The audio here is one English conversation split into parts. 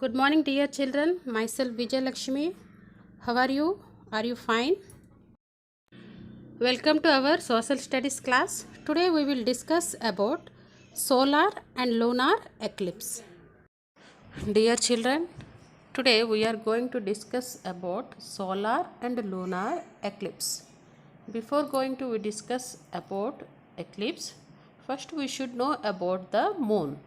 Good morning, dear children. Myself Vijay Lakshmi. How are you? Are you fine? Welcome to our social studies class. Today we will discuss about solar and lunar eclipse. Dear children, today we are going to discuss about solar and lunar eclipse. Before going to discuss about eclipse, first we should know about the moon.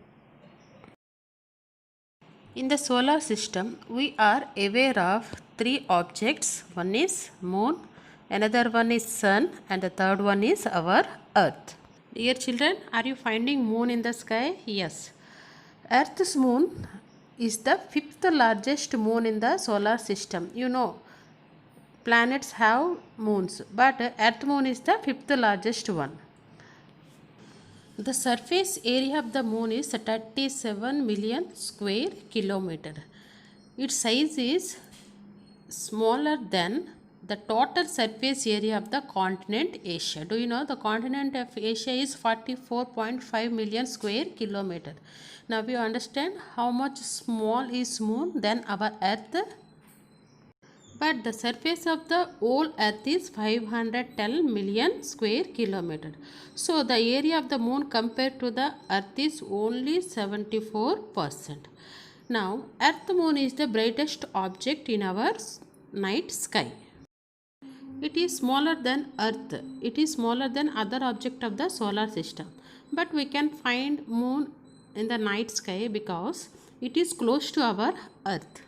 In the solar system, we are aware of three objects. One is moon, another one is sun, and the third one is our earth. Dear children, are you finding moon in the sky? Yes. Earth's moon is the fifth largest moon in the solar system. You know, planets have moons, but Earth moon is the fifth largest one. The surface area of the moon is 37 million square kilometer. Its size is smaller than the total surface area of the continent Asia. Do you know the continent of Asia is 44.5 million square kilometer. Now you understand how much small is moon than our earth. But the surface of the whole earth is 510 million square kilometer. So the area of the moon compared to the earth is only 74%. Now earth moon is the brightest object in our night sky. It is smaller than earth. It is smaller than other object of the solar system. But we can find moon in the night sky because it is close to our earth.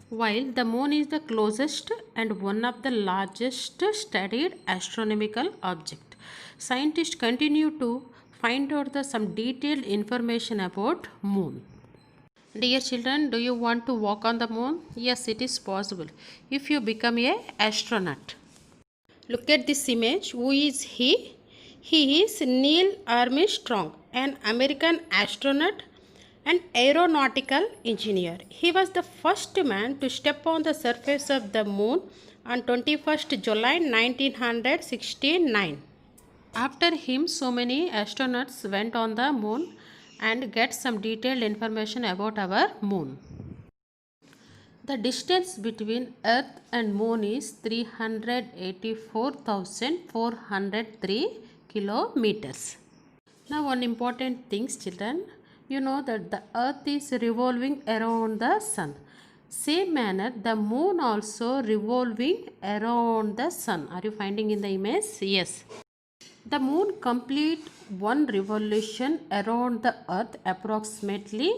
While the moon is the closest and one of the largest studied astronomical object, scientists continue to find out some detailed information about moon. Dear children, do you want to walk on the moon? Yes, it is possible if you become a astronaut. Look at this image. Who is he? He is Neil Armstrong, an American astronaut and aeronautical engineer. He was the first man to step on the surface of the moon on 21st July 1969. After him, so many astronauts went on the moon and get some detailed information about our moon. The distance between Earth and Moon is 384,403 kilometers. Now one important things children, you know that the Earth is revolving around the Sun. Same manner the Moon also revolving around the Sun. Are you finding in the image? Yes. The Moon complete one revolution around the Earth approximately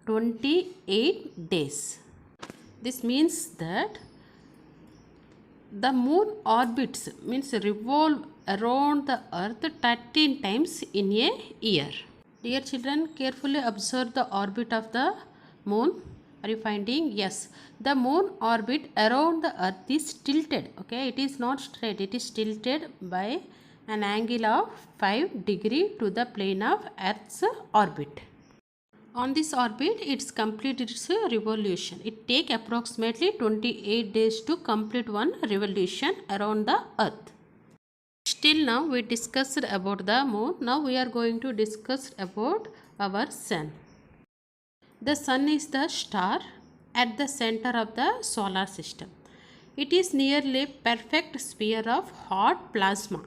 28 days. This means that the moon orbits means revolve around the earth 13 times in a year. Dear children, carefully observe the orbit of the moon. Are you finding? Yes. The moon orbit around the earth is tilted. Okay, it is not straight. It is tilted by an angle of 5 degree to the plane of Earth's orbit. On this orbit, it's completed its revolution. It takes approximately 28 days to complete one revolution around the earth. Still now we discussed about the moon. Now we are going to discuss about our sun. The sun is the star at the center of the solar system. It is nearly a perfect sphere of hot plasma.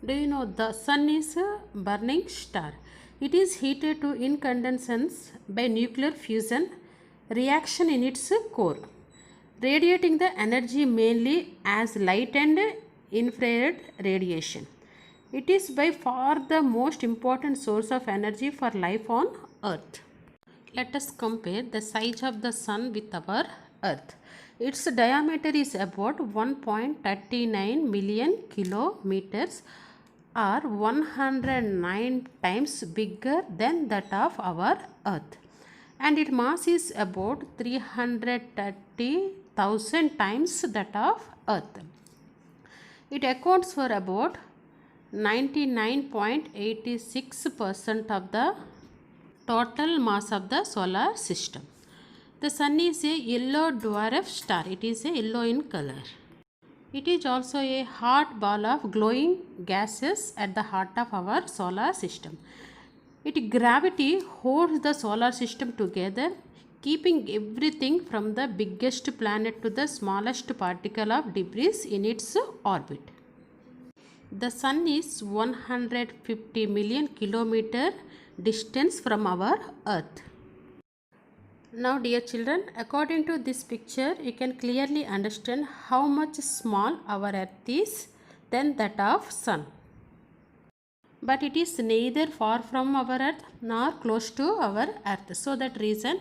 Do you know the sun is a burning star? It is heated to incandescence by nuclear fusion reaction in its core, radiating the energy mainly as light and infrared radiation. It is by far the most important source of energy for life on Earth. Let us compare the size of the sun with our Earth. Its diameter is about 1.39 million kilometers are 109 times bigger than that of our earth, and its mass is about 330,000 times that of earth. It accounts for about 99.86% of the total mass of the solar system. The sun is a yellow dwarf star. It is a yellow in color. It is also a hot ball of glowing gases at the heart of our solar system. Its gravity holds the solar system together, keeping everything from the biggest planet to the smallest particle of debris in its orbit. The sun is 150 million kilometer distance from our earth. Now dear children, according to this picture you can clearly understand how much small our earth is than that of sun. But it is neither far from our earth nor close to our earth. So that reason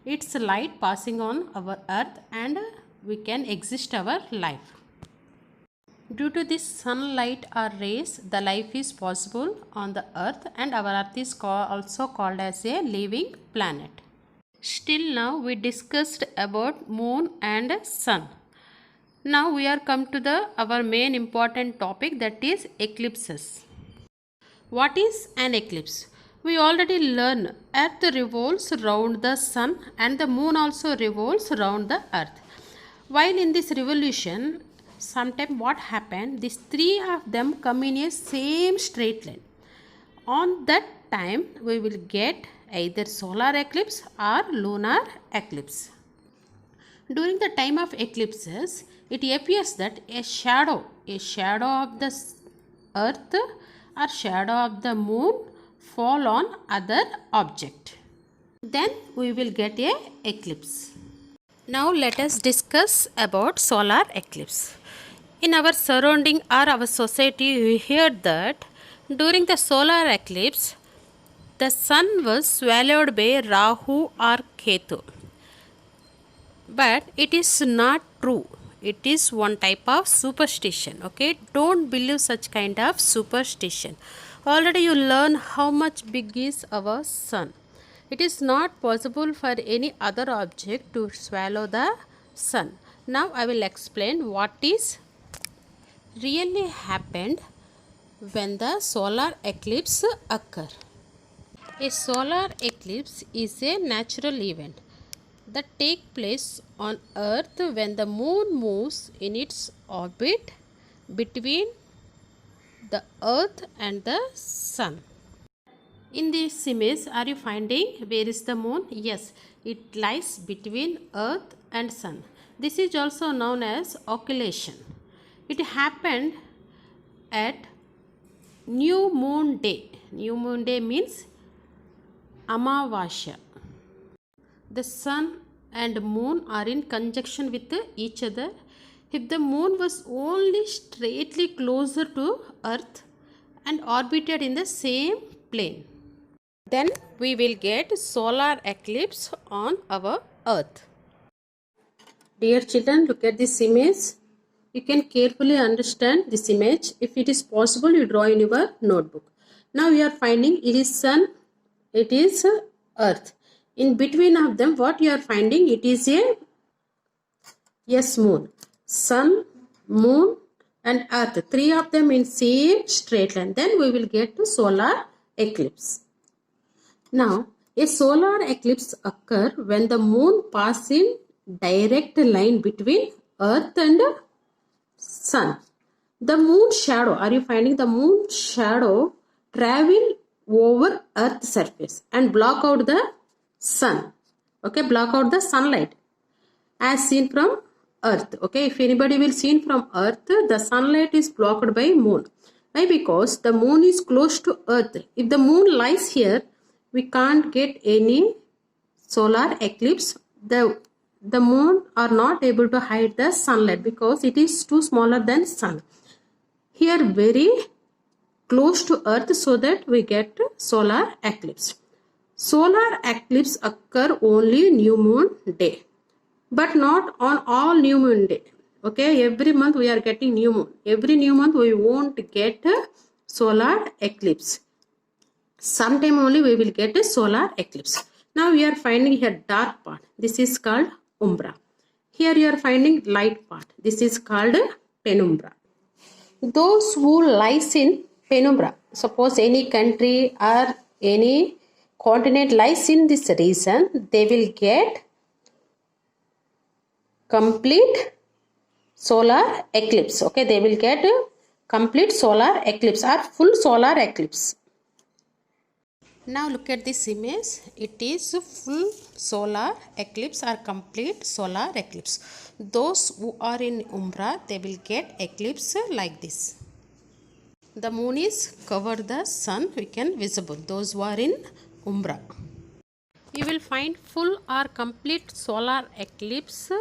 its light passing on our earth and we can exist our life. Due to this sunlight or rays, the life is possible on the earth, and our earth is also called as a living planet. Still now we discussed about moon and sun. Now we are come to our main important topic, that is eclipses. What is an eclipse? We already learned earth revolves around the sun and the moon also revolves around the earth. While in this revolution, sometime what happened, these three of them come in a same straight line. On that time we will get either solar eclipse or lunar eclipse. During the time of eclipses, it appears that a shadow of the earth or shadow of the moon fall on other object. Then we will get a eclipse. Now let us discuss about solar eclipse. In our surrounding or our society, we hear that during the solar eclipse, the sun was swallowed by Rahu or Ketu. But it is not true. It is one type of superstition. Okay, don't believe such kind of superstition. Already you learn how much big is our sun. It is not possible for any other object to swallow the sun. Now I will explain what is really happened when the solar eclipse occur. A solar eclipse is a natural event that take place on earth when the moon moves in its orbit between the earth and the sun. In this image, are you finding where is the moon? Yes, it lies between earth and sun. This is also known as occultation. It happened at new moon day. New moon day means Amavasya. The sun and moon are in conjunction with each other. If the moon was only straightly closer to earth and orbited in the same plane, then we will get solar eclipse on our earth. Dear children, look at this image. You can carefully understand this image. If it is possible, you draw in your notebook. Now you are finding it is sun, it is earth. In between of them, what you are finding, it is a moon. Sun, moon and earth, three of them in same straight line. Then we will get to solar eclipse. Now a solar eclipse occur when the moon passes in direct line between earth and sun. The moon shadow, are you finding the moon shadow travel over earth's surface and block out the sun. Okay, block out the sunlight as seen from earth. Okay, if anybody will seen from earth, the sunlight is blocked by moon. Why? Because the moon is close to earth. If the moon lies here, we can't get any solar eclipse. The moon are not able to hide the sunlight because it is too smaller than sun. Here very close to earth, so that we get solar eclipse. Solar eclipse occur only new moon day, but not on all new moon day. Okay, every month we are getting new moon. Every new month we won't get solar eclipse. Sometime only we will get a solar eclipse. Now we are finding here dark part. This is called umbra. Here you are finding light part. This is called penumbra. Those who lies in penumbra, suppose any country or any continent lies in this region, they will get complete solar eclipse. Okay, they will get complete solar eclipse or full solar eclipse. Now look at this image. It is a full solar eclipse or complete solar eclipse. Those who are in umbra, they will get eclipse like this. The moon is cover the sun, we can visible. Those who are in umbra. You will find full or complete solar eclipse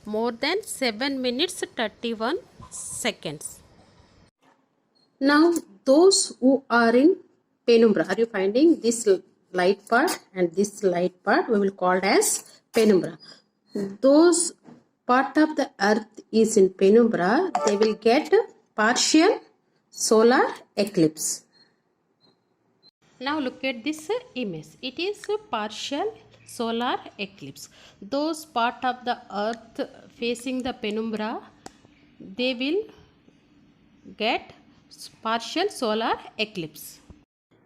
more than 7 minutes 31 seconds. Now those who are in penumbra, are you finding this light part and this light part we will call as penumbra. Those part of the earth is in penumbra, they will get partial solar eclipse. Now look at this image. It is a partial solar eclipse. Those part of the earth facing the penumbra, they will get partial solar eclipse.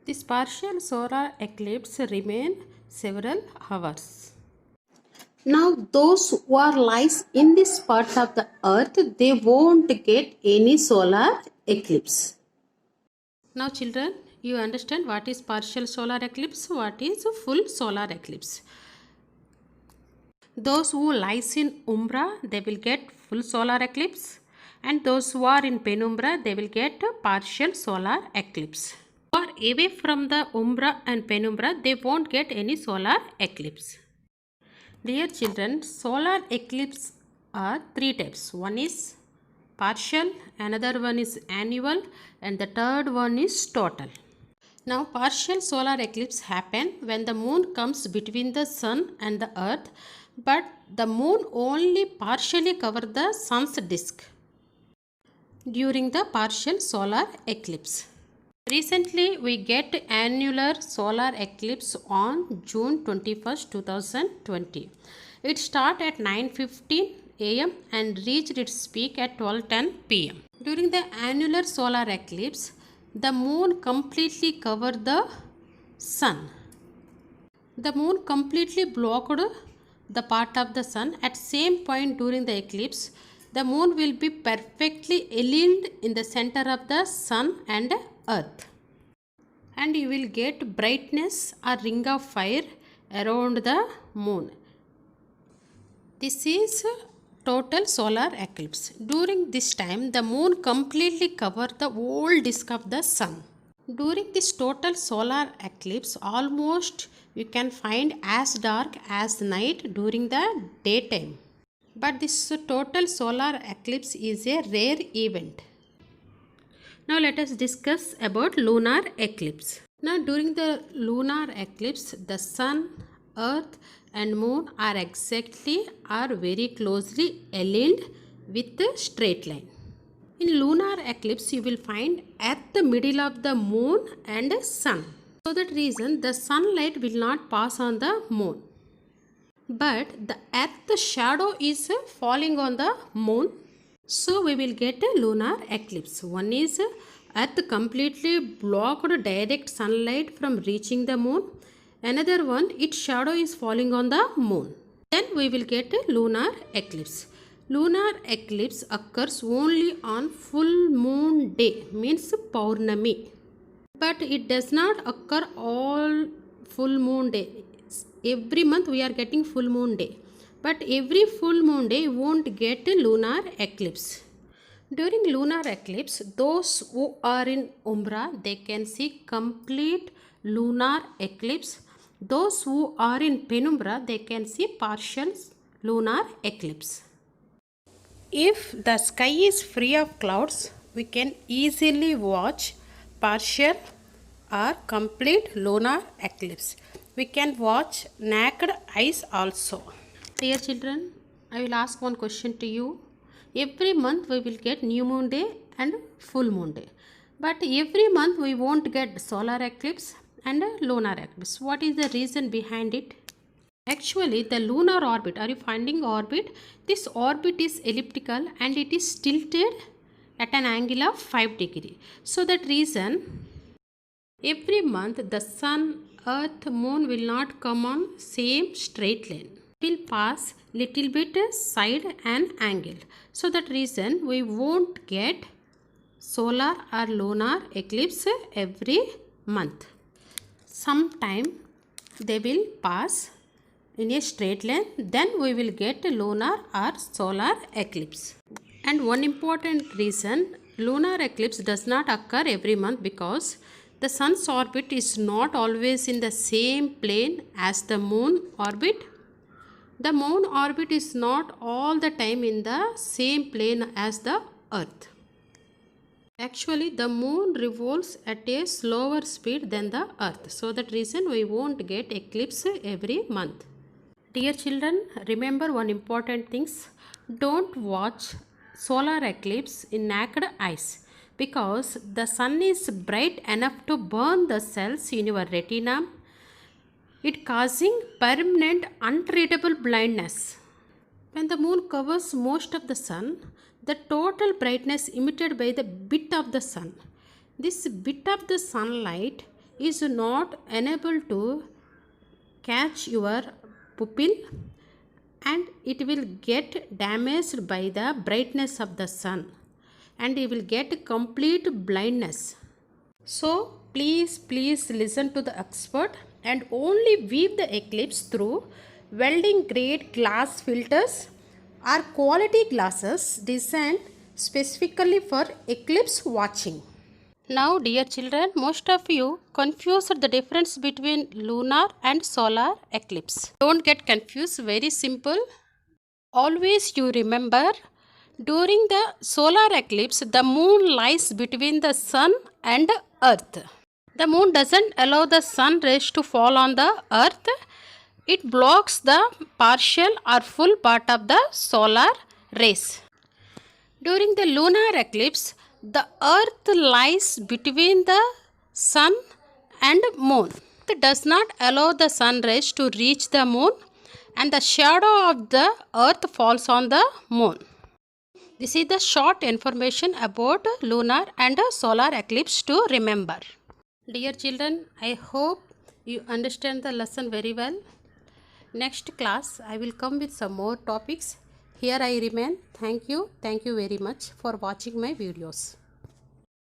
This partial solar eclipse remain several hours. Now those who are lies in this part of the earth, they won't get any solar eclipse. Now children, you understand what is partial solar eclipse, what is full solar eclipse. Those who lies in umbra, they will get full solar eclipse, and those who are in penumbra, they will get partial solar eclipse. Who are away from the umbra and penumbra, they won't get any solar eclipse. Dear children, solar eclipse are three types. One is partial, another one is annual, and the third one is total. Now partial solar eclipse happen when the moon comes between the sun and the earth, but the moon only partially cover the sun's disk during the partial solar eclipse. Recently we get annular solar eclipse on June 21st, 2020. It started at 9:15 am and reached its peak at 12:10 pm. During the annular solar eclipse, the moon completely covered the sun. The moon completely blocked the part of the sun. At same point during the eclipse, the moon will be perfectly aligned in the center of the sun and earth. And you will get brightness or ring of fire around the moon. This is total solar eclipse. During this time, the moon completely covers the whole disk of the sun. During this total solar eclipse, almost you can find as dark as night during the daytime. But this total solar eclipse is a rare event. Now let us discuss about lunar eclipse. Now during the lunar eclipse, the sun, earth and moon are very closely aligned with a straight line. In lunar eclipse, you will find at the middle of the moon and sun. For that reason, the sunlight will not pass on the moon. But the earth's shadow is falling on the moon. So we will get a lunar eclipse. One is earth completely blocked direct sunlight from reaching the moon. Another one, its shadow is falling on the moon. Then we will get a lunar eclipse. Lunar eclipse occurs only on full moon day, means Paurnami. But it does not occur all full moon day. Every month we are getting full moon day. But every full moon day you won't get a lunar eclipse. During lunar eclipse, those who are in umbra, they can see complete lunar eclipse. Those who are in penumbra, they can see partial lunar eclipse. If the sky is free of clouds, we can easily watch partial or complete lunar eclipse. We can watch naked eyes also. Dear children, I will ask one question to you. Every month we will get new moon day and full moon day. But every month we won't get solar eclipse and lunar eclipse. What is the reason behind it? Actually, the lunar orbit, are you finding orbit? This orbit is elliptical and it is tilted at an angle of 5 degrees. So that reason, every month the sun, earth, moon will not come on same straight line. It will pass little bit side and angle. So that reason we won't get solar or lunar eclipse every month. sometime they will pass in a straight line, then we will get lunar or solar eclipse. And one important reason, lunar eclipse does not occur every month because the sun's orbit is not always in the same plane as the moon orbit. The moon orbit is not all the time in the same plane as the earth. Actually, the moon revolves at a slower speed than the earth. So that reason we won't get eclipse every month. Dear children, remember one important things. Don't watch solar eclipse in naked eyes because the sun is bright enough to burn the cells in your retina, it causing permanent unreadable blindness. When the moon covers most of the sun, the total brightness emitted by the bit of the sun, this bit of the sunlight is not unable to catch your pupil and it will get damaged by the brightness of the sun and you will get complete blindness. So please listen to the expert and only view the eclipse through welding grade glass filters or quality glasses designed specifically for eclipse watching. Now dear children, most of you confused the difference between lunar and solar eclipse. Don't get confused, very simple. Always you remember, during the solar eclipse the moon lies between the sun and earth. The moon doesn't allow the sun rays to fall on the earth. It blocks the partial or full part of the solar rays. During the lunar eclipse, the earth lies between the sun and moon. It does not allow the sun rays to reach the moon and the shadow of the earth falls on the moon. This is the short information about lunar and solar eclipse to remember. Dear children, I hope you understand the lesson very well. Next class I will come with some more topics. Here I remain. Thank you very much for watching my videos.